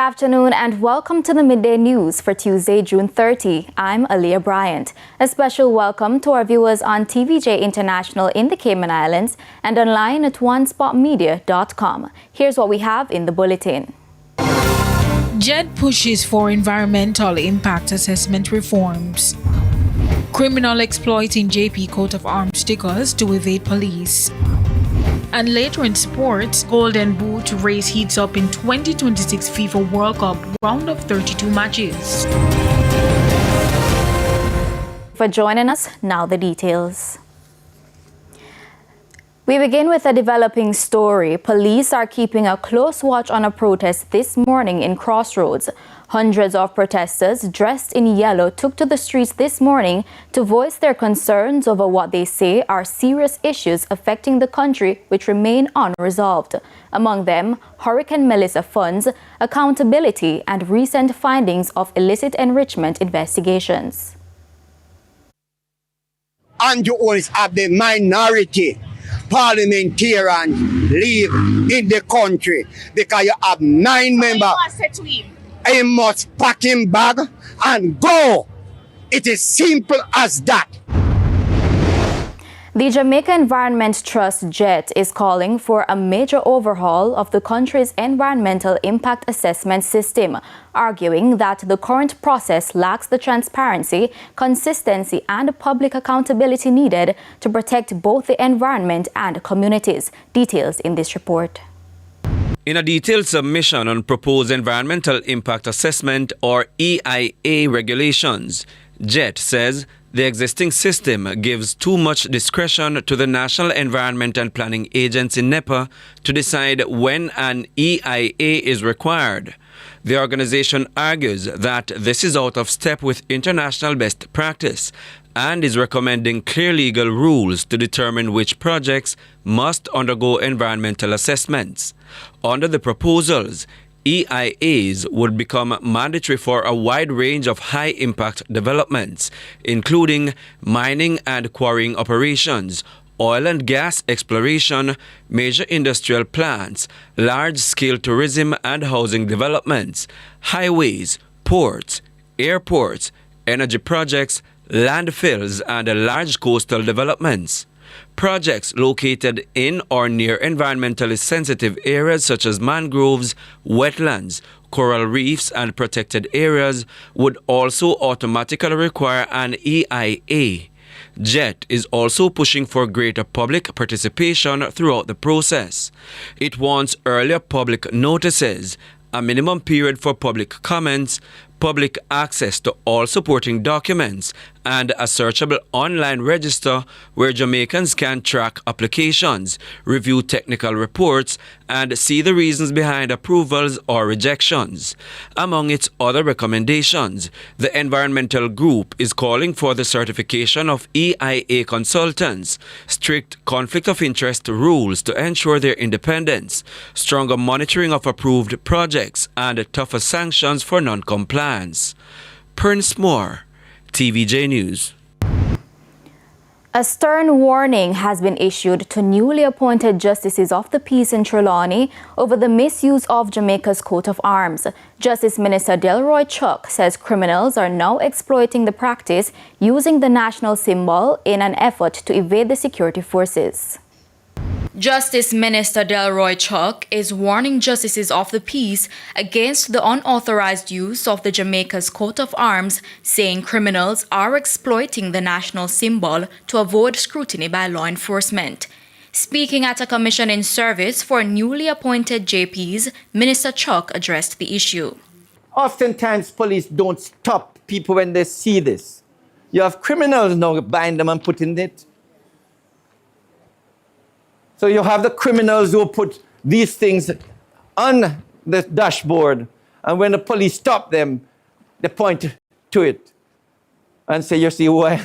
afternoon and welcome to the Midday News for Tuesday, June 30. I'm Aaliyah Bryant. A special welcome to our viewers on TVJ International in the Cayman Islands and online at onespotmedia.com. Here's what we have in the bulletin. JET pushes for environmental impact assessment reforms. Criminal exploiting JP coat of arms stickers to evade police. And later in sports, Golden Boot race heats up in 2026 FIFA World Cup round of 32 matches. For joining us, now the details. We begin with a developing story. Police are keeping a close watch on a protest this morning in Crossroads. Hundreds of protesters dressed in yellow took to the streets this morning to voice their concerns over what they say are serious issues affecting the country which remain unresolved. Among them, Hurricane Melissa funds, accountability, and recent findings of illicit enrichment investigations. And you always have the minority parliamentarian live in the country because you have 9 members. He must pack him bag and go. It is simple as that. The Jamaica Environment Trust JET is calling for a major overhaul of the country's environmental impact assessment system, arguing that the current process lacks the transparency, consistency, and public accountability needed to protect both the environment and communities. Details in this report. In a detailed submission on proposed environmental impact assessment or EIA regulations, JET says the existing system gives too much discretion to the National Environment and Planning Agency NEPA to decide when an EIA is required. The organization argues that this is out of step with international best practice and is recommending clear legal rules to determine which projects must undergo environmental assessments. Under the proposals, EIAs would become mandatory for a wide range of high-impact developments, including mining and quarrying operations, oil and gas exploration, major industrial plants, large-scale tourism and housing developments, highways, ports, airports, energy projects, landfills, and large coastal developments. Projects located in or near environmentally sensitive areas such as mangroves, wetlands, coral reefs, and protected areas would also automatically require an EIA. JET is also pushing for greater public participation throughout the process. It wants earlier public notices, a minimum period for public comments, public access to all supporting documents, and a searchable online register where Jamaicans can track applications, review technical reports, and see the reasons behind approvals or rejections. Among its other recommendations, the environmental group is calling for the certification of EIA consultants, strict conflict of interest rules to ensure their independence, stronger monitoring of approved projects, and tougher sanctions for non-compliance. Prince Moore, TVJ News. A stern warning has been issued to newly appointed justices of the peace in Trelawney over the misuse of Jamaica's coat of arms. Justice Minister Delroy Chuck says criminals are now exploiting the practice using the national symbol in an effort to evade the security forces. Justice Minister Delroy Chuck is warning justices of the peace against the unauthorized use of the Jamaica's coat of arms, saying criminals are exploiting the national symbol to avoid scrutiny by law enforcement. Speaking at a commission in service for newly appointed JPs, Minister Chuck addressed the issue. Oftentimes, police don't stop people when they see this. You have criminals now buying them and putting it. So you have the criminals who put these things on the dashboard, and when the police stop them, they point to it and say, you see why?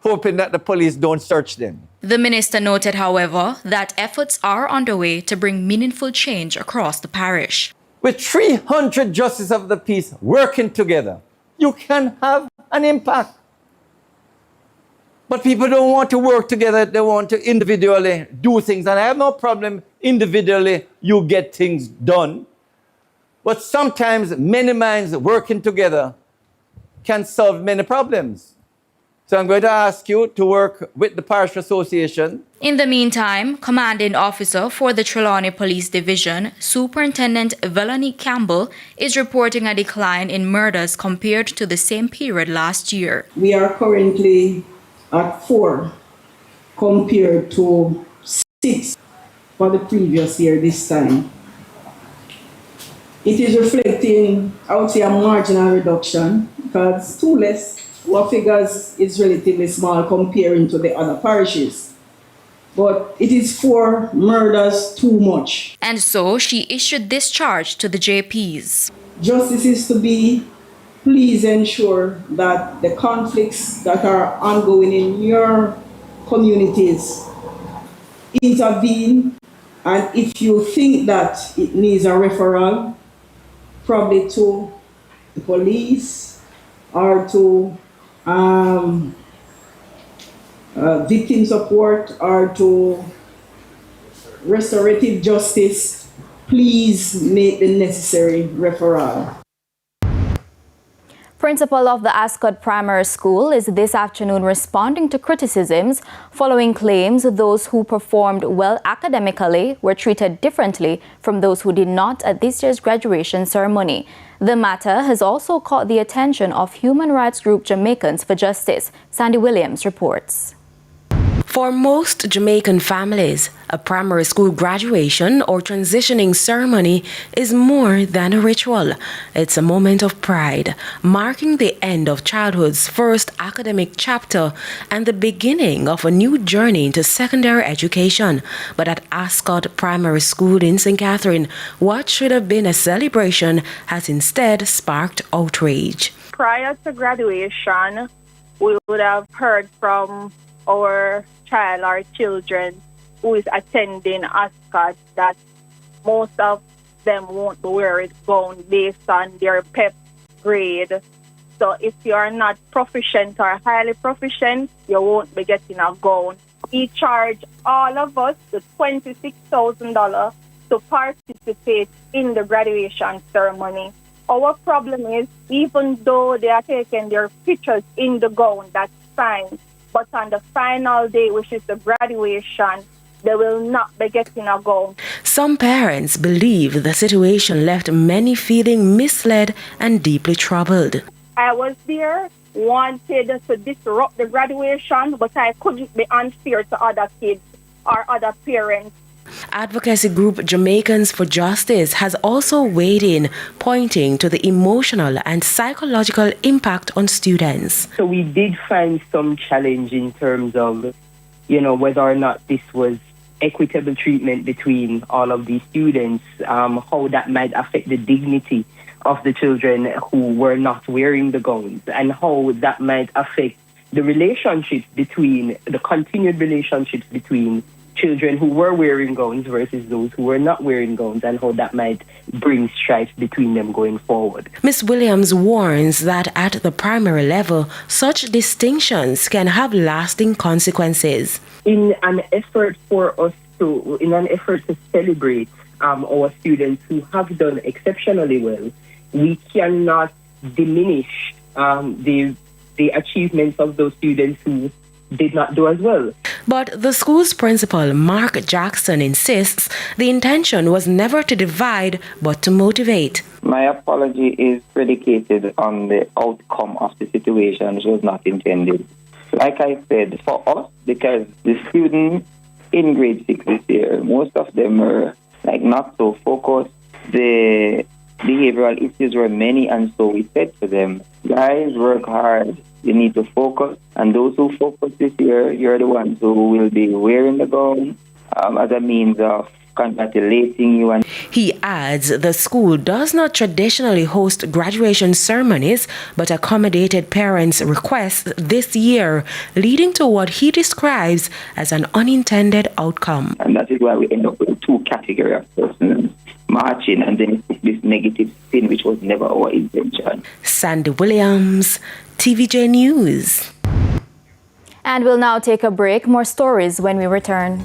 Hoping that the police don't search them. The minister noted, however, that efforts are underway to bring meaningful change across the parish. With 300 justices of the peace working together, you can have an impact. But people don't want to work together. They want to individually do things. And I have no problem individually you get things done. But sometimes many minds working together can solve many problems. So I'm going to ask you to work with the Parish Association. In the meantime, Commanding Officer for the Trelawney Police Division, Superintendent Velanie Campbell, is reporting a decline in murders compared to the same period last year. We are currently at 4 compared to 6 for the previous year this time. It is reflecting, I would say, a marginal reduction because 2 less. Our figures is relatively small comparing to the other parishes. But it is 4 murders too much. And so she issued this charge to the JPs. Justice is to be, please ensure that the conflicts that are ongoing in your communities intervene. And if you think that it needs a referral, probably to the police or to victim support or to restorative justice, please make the necessary referral. Principal of the Ascot Primary School is this afternoon responding to criticisms following claims those who performed well academically were treated differently from those who did not at this year's graduation ceremony. The matter has also caught the attention of human rights group Jamaicans for Justice. Sandy Williams reports. For most Jamaican families, a primary school graduation or transitioning ceremony is more than a ritual. It's a moment of pride, marking the end of childhood's first academic chapter and the beginning of a new journey into secondary education. But at Ascot Primary School in St. Catherine, what should have been a celebration has instead sparked outrage. Prior to graduation, we would have heard from our child or children who is attending Ascot that most of them won't be wearing gown based on their PEP grade. So if you are not proficient or highly proficient, you won't be getting a gown. He charged all of us the $26,000 to participate in the graduation ceremony. Our problem is, even though they are taking their pictures in the gown, that's fine. But on the final day, which is the graduation, they will not be getting a gown. Some parents believe the situation left many feeling misled and deeply troubled. I was there, wanted to disrupt the graduation, but I couldn't be unfair to other kids or other parents. Advocacy group Jamaicans for Justice has also weighed in, pointing to the emotional and psychological impact on students. So we did find some challenge in terms of, whether or not this was equitable treatment between all of these students, how that might affect the dignity of the children who were not wearing the gowns, and how that might affect the continued relationships between children who were wearing gowns versus those who were not wearing gowns, and how that might bring strife between them going forward. Ms. Williams warns that at the primary level, such distinctions can have lasting consequences. In an effort to celebrate our students who have done exceptionally well, we cannot diminish the achievements of those students who did not do as well. But the school's principal, Mark Jackson, insists the intention was never to divide but to motivate. My apology is predicated on the outcome of the situation, which was not intended. Like I said, for us, because the students in grade 6 this year, most of them were not so focused. The behavioral issues were many, and so we said to them, guys, work hard. You need to focus, and those who focus this year, you're the ones who will be wearing the gown as a means of congratulating you. And he adds the school does not traditionally host graduation ceremonies, but accommodated parents' requests this year, leading to what he describes as an unintended outcome. And that is why we end up with 2 categories of persons marching, and then this negative spin, which was never our intention. Sandy Williams, TVJ News. And we'll now take a break. More stories when we return.